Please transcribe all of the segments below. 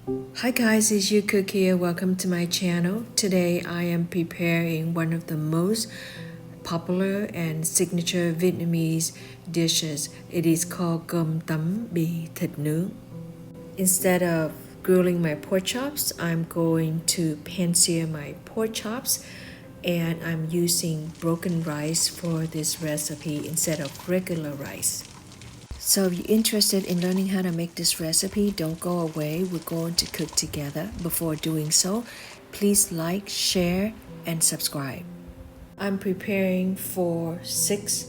Hi guys, it's Youcook here. Welcome to my channel. Today I am preparing one of the most popular and signature Vietnamese dishes. It is called Tam Bi Thit Nuong. Instead of grilling my pork chops, I'm going to pan-sear my pork chops, and I'm using broken rice for this recipe instead of regular rice. So if you're interested in learning how to make this recipe, don't go away. We're going to cook together. Before doing so, please like, share, and subscribe. I'm preparing for 6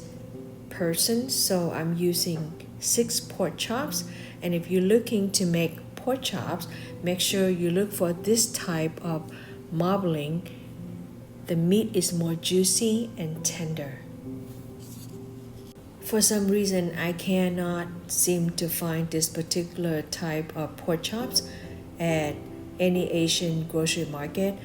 persons, so I'm using 6 pork chops. And if you're looking to make pork chops, make sure you look for this type of marbling. The meat is more juicy and tender. For some reason, I cannot seem to find this particular type of pork chops at any Asian grocery market,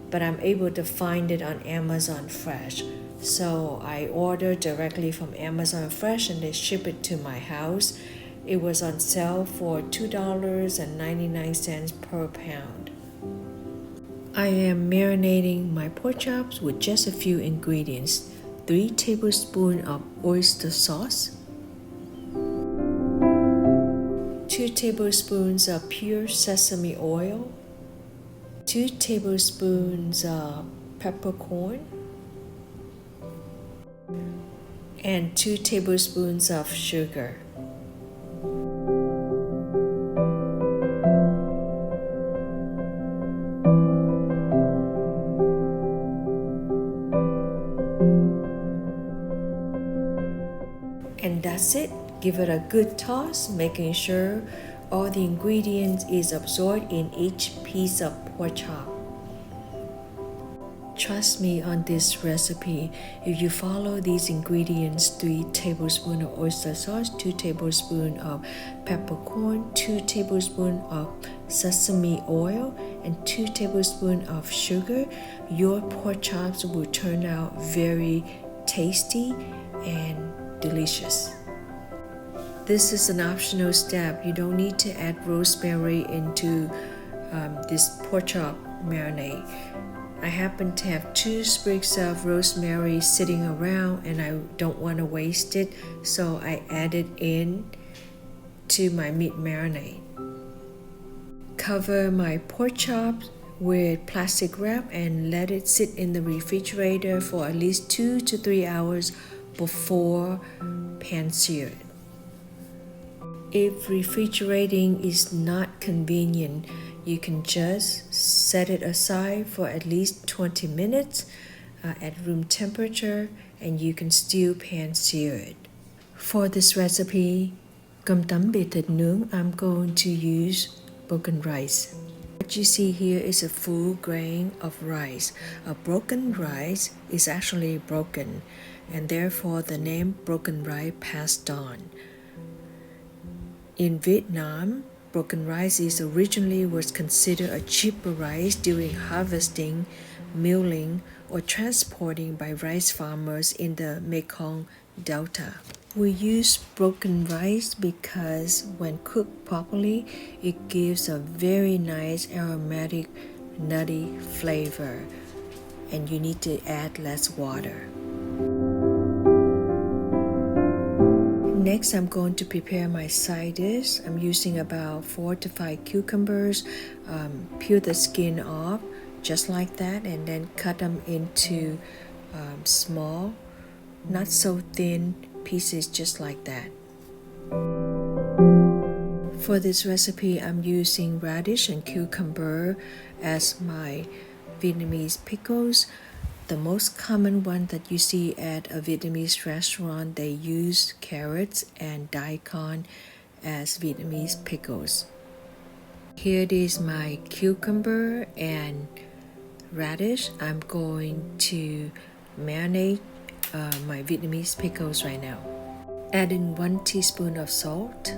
but I'm able to find it on Amazon Fresh. So I ordered directly from Amazon Fresh and they ship it to my house. It was on sale for $2.99 per pound. I am marinating my pork chops with just a few ingredients. 3 tablespoons of oyster sauce, 2 tablespoons of pure sesame oil, 2 tablespoons of peppercorn, and 2 tablespoons of sugar. And that's it. Give it a good toss, making sure all the ingredients is absorbed in each piece of pork chop. Trust me on this recipe. If you follow these ingredients, 3 tablespoons of oyster sauce, 2 tablespoons of peppercorn, 2 tablespoons of sesame oil, and 2 tablespoons of sugar, your pork chops will turn out very tasty and delicious. This is an optional step. You don't need to add rosemary into this pork chop marinade. I happen to have 2 sprigs of rosemary sitting around and I don't want to waste it, so I add it in to my meat marinade. Cover my pork chops with plastic wrap and let it sit in the refrigerator for at least 2 to 3 hours before pan-seared. If refrigerating is not convenient, you can just set it aside for at least 20 minutes at room temperature and you can still pan-sear it. For this recipe, Tam Bi Thit Nuong, I'm going to use broken rice. What you see here is a full grain of rice. A broken rice is actually broken, and therefore the name broken rice passed on. In Vietnam, broken rice originally was considered a cheaper rice during harvesting, milling, or transporting by rice farmers in the Mekong Delta. We use broken rice because when cooked properly, it gives a very nice aromatic, nutty flavor, and you need to add less water. Next, I'm going to prepare my side dish. I'm using about 4 to 5 cucumbers. Peel the skin off just like that and then cut them into small, not so thin pieces just like that. For this recipe, I'm using radish and cucumber as my Vietnamese pickles. The most common one that you see at a Vietnamese restaurant, they use carrots and daikon as Vietnamese pickles. Here it is my cucumber and radish. I'm going to marinate my Vietnamese pickles right now. Add in 1 teaspoon of salt.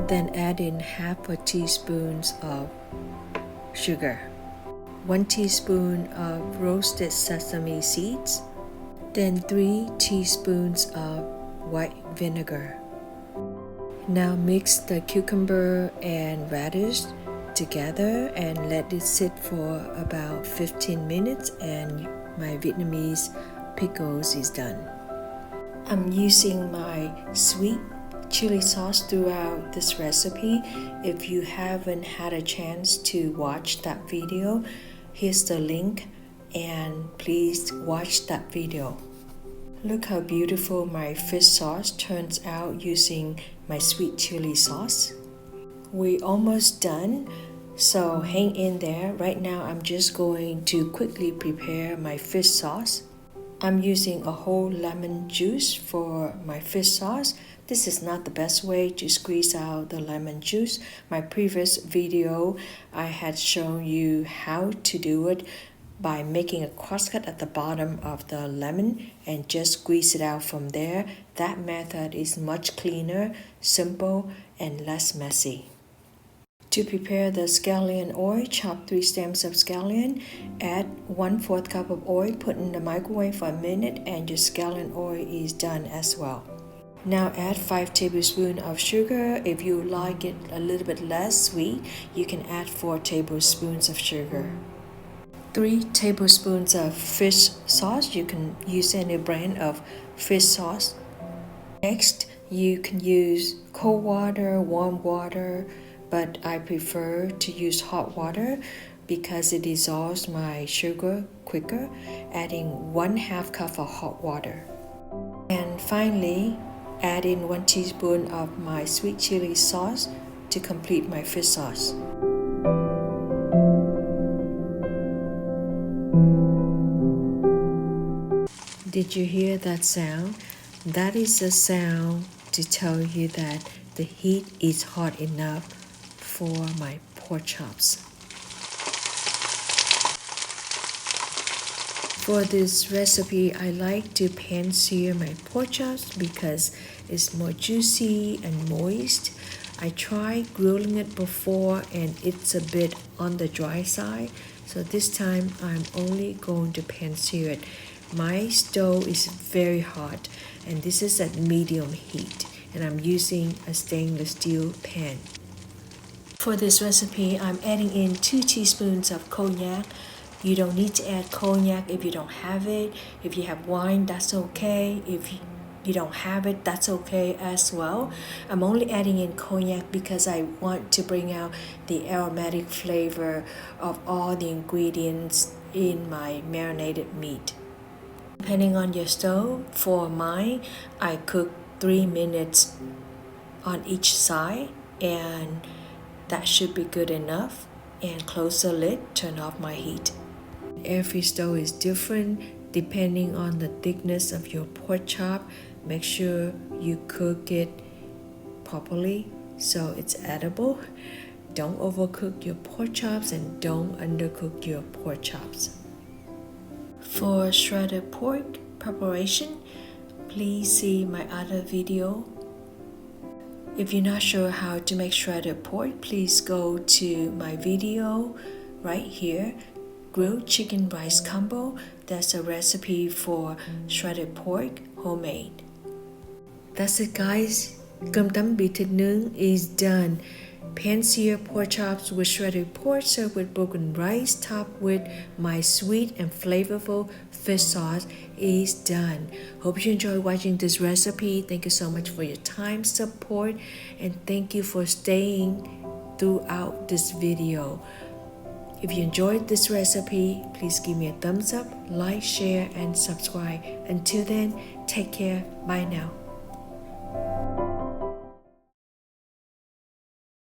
Then add in half a teaspoon of sugar. 1 teaspoon of roasted sesame seeds, then 3 teaspoons of white vinegar. Now mix the cucumber and radish together and let it sit for about 15 minutes and my Vietnamese pickles is done. I'm using my sweet chili sauce throughout this recipe. If you haven't had a chance to watch that video, here's the link and please watch that video. Look how beautiful my fish sauce turns out using my sweet chili sauce. We're almost done, so hang in there. Right now I'm just going to quickly prepare my fish sauce. I'm using a whole lemon juice for my fish sauce. This is not the best way to squeeze out the lemon juice. My previous video, I had shown you how to do it by making a crosscut at the bottom of the lemon and just squeeze it out from there. That method is much cleaner, simple, and less messy. To prepare the scallion oil, chop 3 stems of scallion, add 1/4 cup of oil, put in the microwave for a minute, and your scallion oil is done as well. Now add 5 tablespoons of sugar. If you like it a little bit less sweet, you can add 4 tablespoons of sugar. 3 tablespoons of fish sauce. You can use any brand of fish sauce. Next, you can use cold water, warm water, but I prefer to use hot water because it dissolves my sugar quicker, adding 1/2 cup of hot water. And finally, add in 1 teaspoon of my sweet chili sauce to complete my fish sauce. Did you hear that sound? That is a sound to tell you that the heat is hot enough for my pork chops. For this recipe, I like to pan sear my pork chops because it's more juicy and moist. I tried grilling it before and it's a bit on the dry side, so this time I'm only going to pan sear it. My stove is very hot and this is at medium heat and I'm using a stainless steel pan. For this recipe, I'm adding in 2 teaspoons of cognac. You don't need to add cognac if you don't have it. If you have wine, that's okay. If you don't have it, that's okay as well. I'm only adding in cognac because I want to bring out the aromatic flavor of all the ingredients in my marinated meat. Depending on your stove, for mine, I cook 3 minutes on each side and that should be good enough. And close the lid, turn off my heat. Every stove is different depending on the thickness of your pork chop. Make sure you cook it properly so it's edible. Don't overcook your pork chops and don't undercook your pork chops. For shredded pork preparation, please see my other video. If you're not sure how to make shredded pork, please go to my video right here, grilled chicken rice combo. That's a recipe for shredded pork, homemade. That's it guys, Tam Bi Thit Nuong is done. Pan-seared pork chops with shredded pork served with broken rice topped with my sweet and flavorful fish sauce is done. Hope you enjoyed watching this recipe. Thank you so much for your time, support, and thank you for staying throughout this video. If you enjoyed this recipe, please give me a thumbs up, like, share, and subscribe. Until then, take care. Bye now.